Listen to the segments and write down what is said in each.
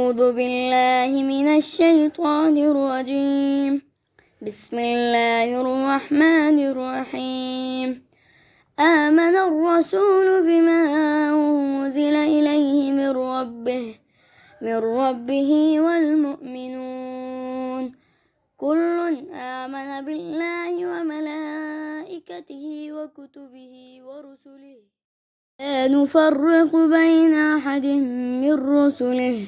أعوذ بالله من الشيطان الرجيم. بسم الله الرحمن الرحيم. آمن الرسول بما أنزل إليه من ربه والمؤمنون كل آمن بالله وملائكته وكتبه ورسله لا نفرق بين أحد من رسله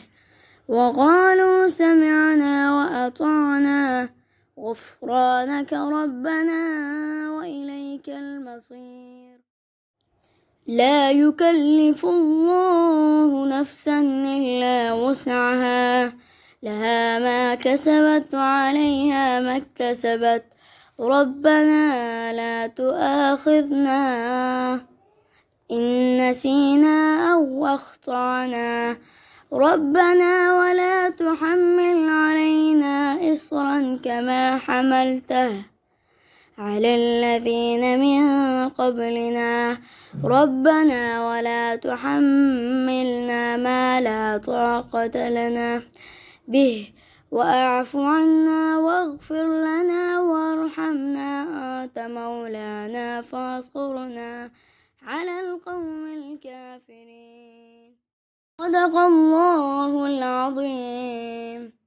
وقالوا سمعنا وأطعنا غفرانك ربنا وإليك المصير. لا يكلف الله نفسا إلا وسعها لها ما كسبت وعليها ما اكتسبت ربنا لا تؤاخذنا إن نسينا أو أخطأنا ربنا ولا تحمل علينا إصرا كما حملته على الذين من قبلنا ربنا ولا تحملنا ما لا طاقة لنا به واعف عنا واغفر لنا وارحمنا أنت مولانا فانصرنا على القوم الكافرين. صدق الله العظيم.